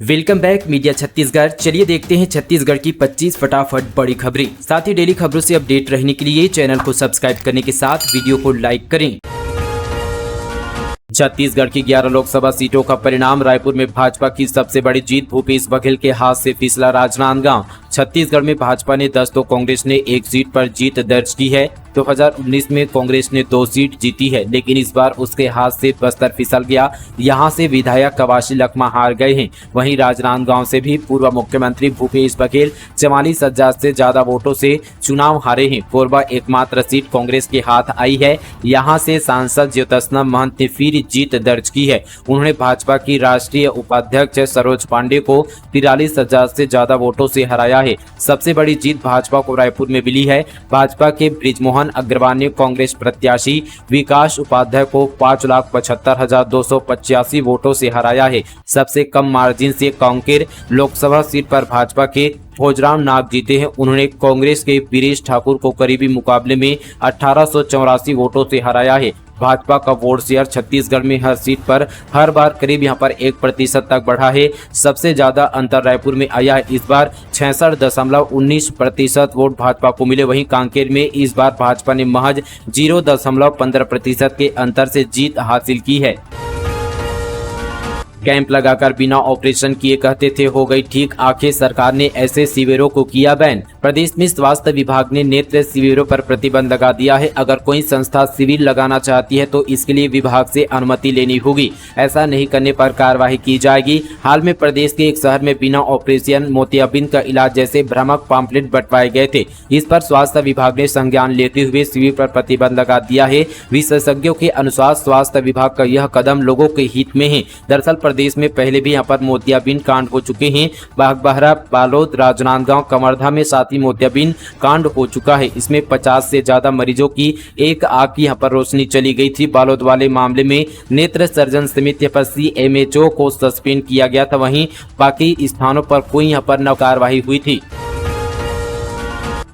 Welcome back media Chhattisgarh. चलिए देखते हैं छत्तीसगढ़ की 25 फटाफट बड़ी खबरें। साथ ही डेली खबरों से अपडेट रहने के लिए चैनल को सब्सक्राइब करने के साथ वीडियो को लाइक करें। छत्तीसगढ़ की 11 लोकसभा सीटों का परिणाम। रायपुर में भाजपा की सबसे बड़ी जीत। भूपेश बघेल के हाथ से फिसला राजनांदगांव। छत्तीसगढ़ में भाजपा ने 10 तो कांग्रेस ने 1 सीट पर जीत दर्ज की है। 2019 में कांग्रेस ने 2 सीट जीती है, लेकिन इस बार उसके हाथ से बस्तर फिसल गया। यहां से विधायक कवाशी लखमा हार गए हैं। वहीं राजनांदगांव से भी पूर्व मुख्यमंत्री भूपेश बघेल 44,000 से ज्यादा वोटों से चुनाव हारे हैं। कोरबा एकमात्र सीट कांग्रेस के हाथ आई है। यहां से सांसद ज्योत्सना महंत ने फिर जीत दर्ज की है। उन्होंने भाजपा की राष्ट्रीय उपाध्यक्ष सरोज पांडे को 43,000 से ज्यादा वोटों से हराया है। सबसे बड़ी जीत भाजपा को रायपुर में मिली है। भाजपा के बृजमोहन अग्रवाल ने कांग्रेस प्रत्याशी विकास उपाध्याय को 5,75,285 वोटों से हराया है। सबसे कम मार्जिन से कांकेर लोकसभा सीट पर भाजपा के भोजराम नाग जीते हैं। उन्होंने कांग्रेस के वीरेश ठाकुर को करीबी मुकाबले में 1884 वोटों से हराया है। भाजपा का वोट शेयर छत्तीसगढ़ में हर सीट पर हर बार करीब यहां पर 1% तक बढ़ा है। सबसे ज्यादा अंतर रायपुर में आया है। इस बार 66.19% वोट भाजपा को मिले। वहीं कांकेर में इस बार भाजपा ने महज 0.15% के अंतर से जीत हासिल की है। कैंप लगाकर बिना ऑपरेशन किए कहते थे हो गई ठीक, आखिर सरकार ने ऐसे शिविरों को किया बैन। प्रदेश में स्वास्थ्य विभाग ने नेत्र शिविरों पर प्रतिबंध लगा दिया है। अगर कोई संस्था शिविर लगाना चाहती है तो इसके लिए विभाग से अनुमति लेनी होगी। ऐसा नहीं करने पर कार्रवाई की जाएगी। हाल में प्रदेश के एक शहर में बिना ऑपरेशन मोतियाबिंद का इलाज जैसे भ्रामक पम्फलेट बंटवाए गए थे। इस पर स्वास्थ्य विभाग ने संज्ञान लेते हुए शिविर पर प्रतिबंध लगा दिया है। विशेषज्ञों के अनुसार स्वास्थ्य विभाग का यह कदम लोगों के हित में है। दरअसल प्रदेश में पहले भी यहाँ पर मोतियाबिंद कांड हो चुके हैं। बागबाहरा, बालोद, राजनांदगांव, कवर्धा में साथ ही मोतियाबिंद कांड हो चुका है। इसमें 50 से ज्यादा मरीजों की एक आंख की यहाँ पर रोशनी चली गई थी। बालोद वाले मामले में नेत्र सर्जन समिति पर CMHO को सस्पेंड किया गया था। वहीं बाकी स्थानों पर कोई यहाँ पर न कार्रवाई हुई थी।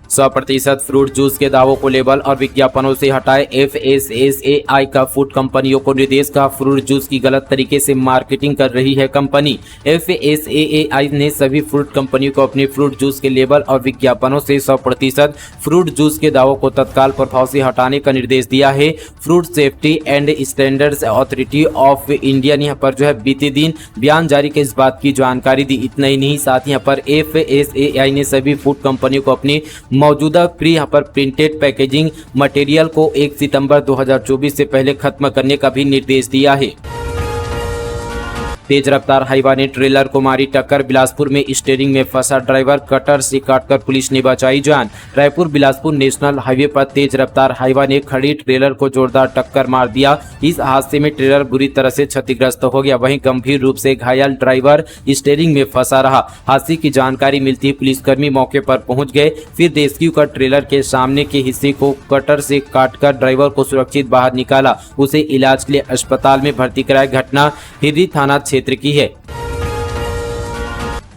100% फ्रूट जूस के दावों को लेबल और विज्ञापनों से हटाए। FSSAI का फूड कंपनियों को निर्देश का फ्रूट जूस की गलत तरीके से मार्केटिंग कर रही है कंपनी। FSSAI ने सभी फ्रूट कंपनियों को अपने फ्रूट जूस के लेबल और विज्ञापनों से 100% फ्रूट जूस के दावों को तत्काल प्रभाव से हटाने का निर्देश दिया है। Fruit safety and standards authority of India ने यहाँ पर जो है बीते दिन बयान जारी के इस बात की जानकारी दी। इतना ही नहीं, साथ ही यहाँ पर FSSAI ने सभी फूड कंपनियों को अपनी मौजूदा फ्री यहाँ पर प्रिंटेड पैकेजिंग मटेरियल को 1 सितंबर 2024 से पहले खत्म करने का भी निर्देश दिया है। तेज रफ्तार हाईवा ने ट्रेलर को मारी टक्कर। बिलासपुर में स्टीयरिंग में फंसा ड्राइवर, कटर से काटकर पुलिस ने बचाई जान। रायपुर बिलासपुर नेशनल हाईवे पर तेज रफ्तार हाईवा ने खड़ी ट्रेलर को जोरदार टक्कर मार दिया। इस हादसे में ट्रेलर बुरी तरह से क्षतिग्रस्त हो गया। वहीं गंभीर रूप से घायल ड्राइवर स्टीयरिंग में फंसा रहा। हादसे की जानकारी मिलती ही पुलिसकर्मी मौके पर पहुंच गए। फिर रेस्क्यू कर ट्रेलर के सामने के हिस्से को कटर से काटकर ड्राइवर को सुरक्षित बाहर निकाला। उसे इलाज के लिए अस्पताल में भर्ती कराया। घटना हिर्री थाना क्षेत्र की है।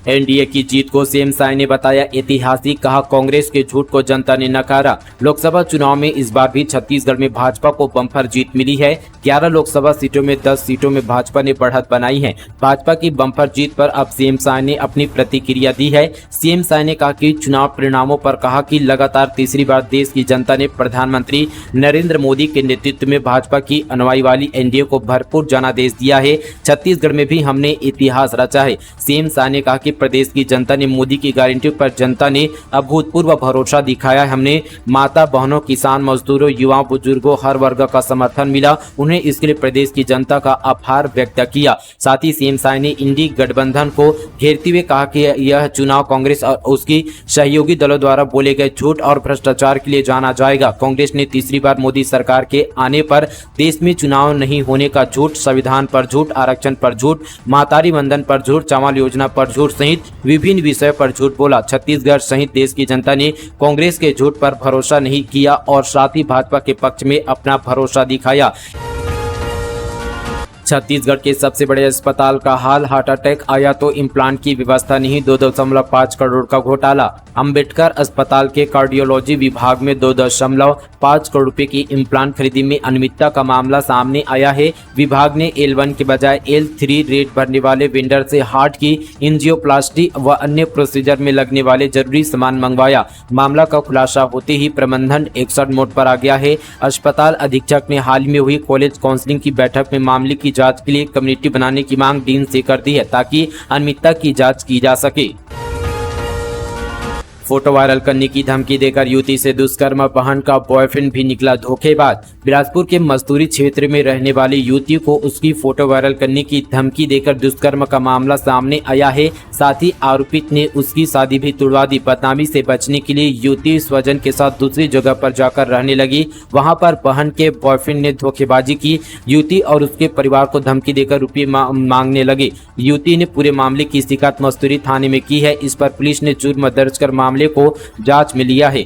एनडीए की जीत को सीएम साय ने बताया ऐतिहासिक, कहा कांग्रेस के झूठ को जनता ने नकारा। लोकसभा चुनाव में इस बार भी छत्तीसगढ़ में भाजपा को बम्पर जीत मिली है। 11 लोकसभा सीटों में 10 सीटों में भाजपा ने बढ़त बनाई है। भाजपा की बम्पर जीत पर अब सीएम साय ने अपनी प्रतिक्रिया दी है। सीएम साय ने कहा कि चुनाव परिणामों पर कहा कि लगातार तीसरी बार देश की जनता ने प्रधानमंत्री नरेंद्र मोदी के नेतृत्व में भाजपा की अनुयायी वाली एनडीए को भरपूर जनादेश दिया है। छत्तीसगढ़ में भी हमने इतिहास रचा है। सीएम साय ने कहा कि प्रदेश की जनता ने मोदी की गारंटी पर जनता ने अभूतपूर्व भरोसा दिखाया है। हमने माता बहनों, किसान, मजदूरों, युवाओं, बुजुर्गों हर वर्ग का समर्थन मिला। उन्हें इसके लिए प्रदेश की जनता का आभार व्यक्त किया। साथ ही सीएम साय ने इंडी गठबंधन को घेरते हुए कहा कि यह चुनाव कांग्रेस और उसकी सहयोगी दलों द्वारा बोले गए झूठ और भ्रष्टाचार के लिए जाना जाएगा। कांग्रेस ने तीसरी बार मोदी सरकार के आने पर देश में चुनाव नहीं होने का झूठ, संविधान पर झूठ, आरक्षण पर झूठ, मातारी वंदन पर झूठ, चावल योजना पर झूठ सहित विभिन्न विषय पर झूठ बोला। छत्तीसगढ़ सहित देश की जनता ने कांग्रेस के झूठ पर भरोसा नहीं किया और साथ ही भाजपा के पक्ष में अपना भरोसा दिखाया। छत्तीसगढ़ के सबसे बड़े अस्पताल का हाल, हार्ट अटैक आया तो इम्प्लांट की व्यवस्था नहीं, 2.5 करोड़ का घोटाला। अंबेडकर अस्पताल के कार्डियोलॉजी विभाग में 2.5 करोड़ रुपए की इम्प्लांट खरीदी में अनियमितता का मामला सामने आया है। विभाग ने L1 के बजाय L3 रेट भरने वाले वेंडर से हार्ट की एंजियोप्लास्टी व अन्य प्रोसीजर में लगने वाले जरूरी सामान मंगवाया। मामला का खुलासा होते ही प्रबंधन 61 मोड पर आ गया है। अस्पताल अधीक्षक ने हाल में हुई कॉलेज काउंसिलिंग की बैठक में मामले की जांच के लिए कमेटी बनाने की मांग डीन से कर दी है ताकि अनियमितता की जांच की जा सके। फोटो वायरल करने की धमकी देकर युवती से दुष्कर्म, बहन का बॉयफ्रेंड भी निकला धोखेबाज। बिलासपुर के मस्तूरी क्षेत्र में रहने वाली युवती को उसकी फोटो वायरल करने की धमकी देकर दुष्कर्म का मामला सामने आया है। साथ ही आरोपित ने उसकी शादी भी तुड़वा दी। बदनामी से बचने के लिए युवती स्वजन के साथ दूसरी जगह पर जाकर रहने लगी। वहां पर बहन के बॉयफ्रेंड ने धोखेबाजी की। युवती और उसके परिवार को धमकी देकर रुपये मांगने लगे। युवती ने पूरे मामले की शिकायत मस्तूरी थाने में की है। इस पर पुलिस ने जुर्म दर्ज कर मामले को जांच में लिया है।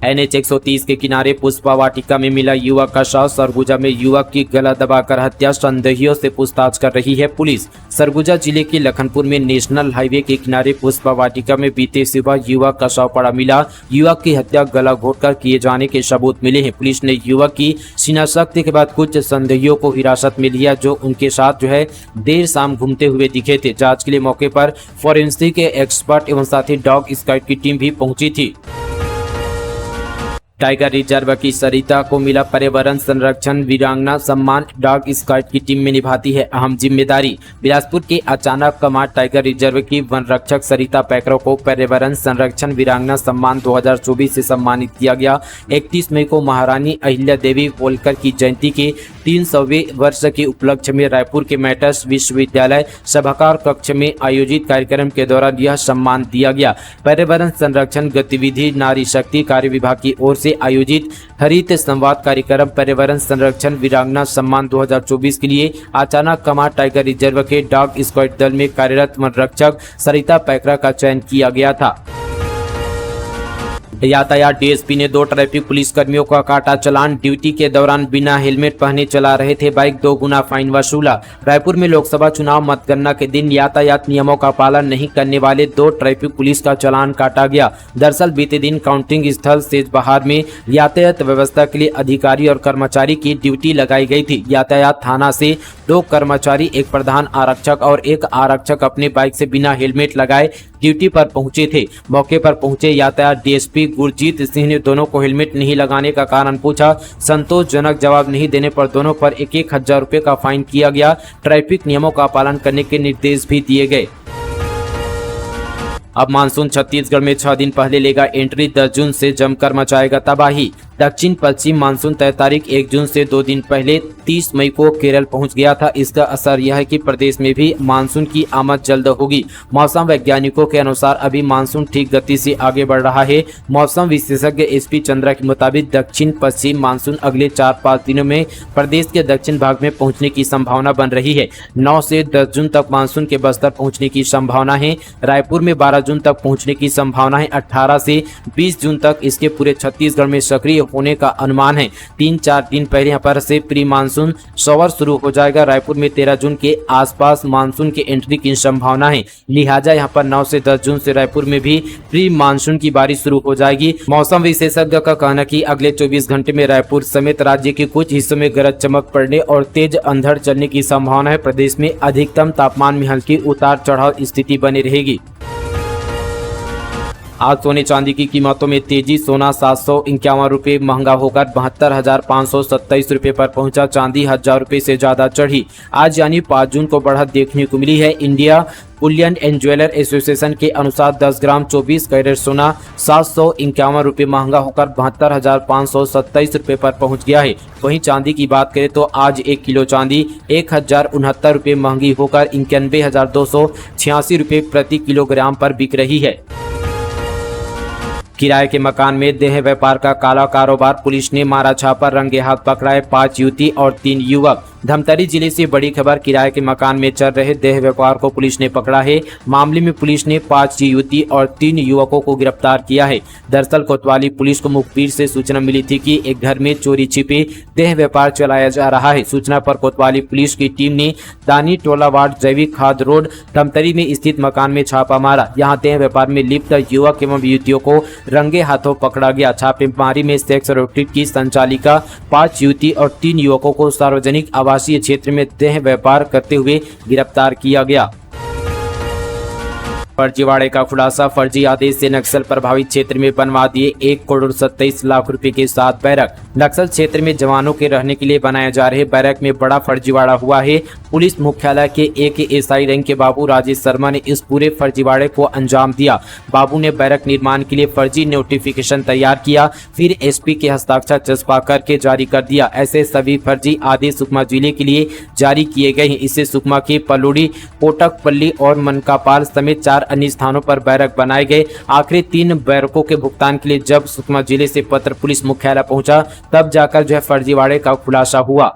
NH 130 के किनारे पुष्पा वाटिका में मिला युवक का शव। सरगुजा में युवक की गला दबाकर हत्या, संदेहियों से पूछताछ कर रही है पुलिस। सरगुजा जिले के लखनपुर में नेशनल हाईवे के किनारे पुष्पा वाटिका में बीते सुबह युवक का शव पड़ा मिला। युवक की हत्या गला घोटकर किए जाने के सबूत मिले हैं। पुलिस ने युवक की शिनाख्त के बाद कुछ संदेहियों को हिरासत में लिया जो उनके साथ देर शाम घूमते हुए दिखे थे। जाँच के लिए मौके पर फॉरेंसिक एक्सपर्ट एवं साथ ही डॉग स्क्वाड की टीम भी पहुंची थी। टाइगर रिजर्व की सरिता को मिला पर्यावरण संरक्षण वीरांगना सम्मान। डॉग स्क्वाड की टीम में निभाती है अहम जिम्मेदारी। बिलासपुर के अचानक कमांड टाइगर रिजर्व की वन रक्षक सरिता पैकरो को पर्यावरण संरक्षण वीरांगना सम्मान 2024 से सम्मानित किया गया। 31 मई को महारानी अहिल्या देवी होलकर की जयंती के 300वें वर्ष के उपलक्ष्य में रायपुर के मैटर्स विश्वविद्यालय सभागार कक्ष में आयोजित कार्यक्रम के दौरान यह सम्मान दिया गया। पर्यावरण संरक्षण गतिविधि नारी शक्ति कार्य विभाग की ओर से आयोजित हरित संवाद कार्यक्रम पर्यावरण संरक्षण वीरांगना सम्मान 2024 के लिए अचानक कमांड टाइगर रिजर्व के डॉग स्क्वाड दल में कार्यरत वन रक्षक सरिता पैकरा का चयन किया गया था। यातायात डीएसपी ने 2 ट्रैफिक पुलिस कर्मियों का काटा चालान। ड्यूटी के दौरान बिना हेलमेट पहने चला रहे थे बाइक, 2 गुना फाइन वसूला। रायपुर में लोकसभा चुनाव मतगणना के दिन यातायात नियमों का पालन नहीं करने वाले 2 ट्रैफिक पुलिस का चालान काटा गया। दरअसल बीते दिन काउंटिंग स्थल सेजबहार में यातायात व्यवस्था के लिए अधिकारी और कर्मचारी की ड्यूटी लगाई गई थी। यातायात थाना से 2 कर्मचारी, 1 प्रधान आरक्षक और 1 आरक्षक अपने बाइक से बिना हेलमेट लगाए ड्यूटी पर पहुंचे थे। मौके पर पहुंचे यातायात डीएसपी गुरजीत सिंह ने दोनों को हेलमेट नहीं लगाने का कारण पूछा। संतोषजनक जवाब नहीं देने पर दोनों पर 1,000 रुपए का फाइन किया गया। ट्रैफिक नियमों का पालन करने के निर्देश भी दिए गए। अब मानसून छत्तीसगढ़ में 6 दिन पहले लेगा एंट्री, 10 जून से जमकर मचाएगा तबाही। दक्षिण पश्चिम मानसून तय तारीख 1 जून से 2 दिन पहले 30 मई को केरल पहुंच गया था। इसका असर यह है कि प्रदेश में भी मानसून की आमद जल्द होगी। मौसम वैज्ञानिकों के अनुसार अभी मानसून ठीक गति से आगे बढ़ रहा है। मौसम विशेषज्ञ SP चंद्रा के मुताबिक दक्षिण पश्चिम मानसून अगले 4-5 दिनों में प्रदेश के दक्षिण भाग में पहुंचने की संभावना बन रही है। 9 से 10 जून तक मानसून के बस्तर पहुंचने की संभावना है। रायपुर में 12 जून तक पहुंचने की संभावना है। 18 से 20 जून तक इसके पूरे छत्तीसगढ़ में सक्रिय होने का अनुमान है। 3-4 दिन पहले यहाँ पर से प्री मानसून शॉवर शुरू हो जाएगा। रायपुर में 13 जून के आसपास मानसून के एंट्री की संभावना है। लिहाजा यहाँ पर 9 से 10 जून से रायपुर में भी प्री मानसून की बारिश शुरू हो जाएगी। मौसम विशेषज्ञ का कहना कि अगले 24 घंटे में रायपुर समेत राज्य के कुछ हिस्सों में गरज चमक पड़ने और तेज अंधड़ चलने की संभावना है। प्रदेश में अधिकतम तापमान में हल्की उतार चढ़ाव स्थिति बनी रहेगी। आज सोने चांदी की कीमतों में तेजी। सोना 751 रुपये महंगा होकर 72,527 रुपये पर पहुंचा। चांदी 1000 रुपये से ज्यादा चढ़ी। आज यानी 5 जून को बढ़त देखने को मिली है। India Boolean and jeweller association के अनुसार 10 ग्राम 24 कैरेट सोना 751 रुपये महंगा होकर 72,527 रुपये पर पहुंच गया है। वहीं चांदी की बात करें तो आज 1 किलो चांदी 1069 रुपये महंगी होकर 91,286 रुपये प्रति किलोग्राम पर बिक रही है। किराए के मकान में देह व्यापार का काला कारोबार। पुलिस ने मारा छापा, रंगे हाथ पकड़ाए 5 युवती और 3 युवक। धमतरी जिले से बड़ी खबर, किराए के मकान में चल रहे देह व्यापार को पुलिस ने पकड़ा है। मामले में पुलिस ने 5 युवती और 3 युवकों को गिरफ्तार किया है। दरअसल कोतवाली पुलिस को मुखबिर से सूचना मिली थी कि एक घर में चोरी छिपे देह व्यापार चलाया जा रहा है। सूचना पर कोतवाली पुलिस की टीम ने दानी टोला वार्ड जैविक खाद रोड धमतरी में स्थित मकान में छापा मारा। यहां देह व्यापार में लिप्त युवक एवं युवतियों को रंगे हाथों पकड़ा गया। छापेमारी में सेक्स रोटेट की संचालिका, 5 युवती और 3 युवकों को सार्वजनिक आवासीय क्षेत्र में देह व्यापार करते हुए गिरफ्तार किया गया। फर्जीवाड़े का खुलासा, फर्जी आदेश से नक्सल प्रभावित क्षेत्र में बनवा दिए 1 करोड़ 27 लाख रुपए के साथ बैरक। नक्सल क्षेत्र में जवानों के रहने के लिए बनाए जा रहे बैरक में बड़ा फर्जीवाड़ा हुआ है। पुलिस मुख्यालय के AKSI रैंक के बाबू राजेश शर्मा ने इस पूरे फर्जीवाड़े को अंजाम दिया। बाबू ने बैरक निर्माण के लिए फर्जी नोटिफिकेशन तैयार किया, फिर SP के हस्ताक्षर चस्पा करके जारी कर दिया। ऐसे सभी फर्जी आदेश सुकमा जिले के लिए जारी किए गए हैं। इससे सुकमा के पलूड़ी, कोटकपल्ली और मनकापाल समेत 4 अन्य स्थानों पर बैरक बनाए गए। आखिरी 3 बैरकों के भुगतान के लिए जब सुकमा जिले से पत्र पुलिस मुख्यालय पहुंचा, तब जाकर फर्जीवाड़े का खुलासा हुआ।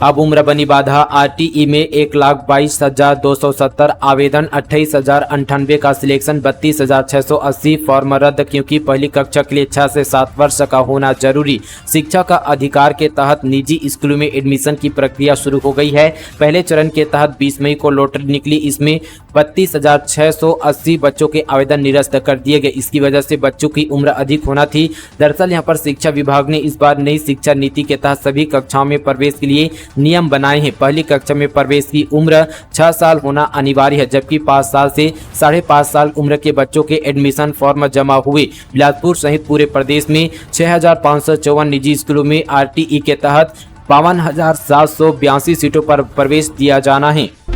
अब उम्र बनी बाधा, RTE में 1,22,270 आवेदन, 28,098 का सिलेक्शन, 32,680 फॉर्म रद्द क्योंकि पहली कक्षा के लिए 6 से 7 वर्ष का होना जरूरी। शिक्षा का अधिकार के तहत निजी स्कूलों में एडमिशन की प्रक्रिया शुरू हो गई है। पहले चरण के तहत 20 मई को लॉटरी निकली। इसमें 32,680 बच्चों के आवेदन निरस्त कर दिए गए। इसकी वजह से बच्चों की उम्र अधिक होना थी। दरअसल यहाँ पर शिक्षा विभाग ने इस बार नई शिक्षा नीति के तहत सभी कक्षाओं में प्रवेश के लिए नियम बनाए हैं। पहली कक्षा में प्रवेश की उम्र 6 साल होना अनिवार्य है, जबकि 5 साल से 5.5 साल उम्र के बच्चों के एडमिशन फॉर्म जमा हुए। बिलासपुर सहित पूरे प्रदेश में 6,554 निजी स्कूलों में RTE के तहत 52,782 सीटों पर प्रवेश दिया जाना है।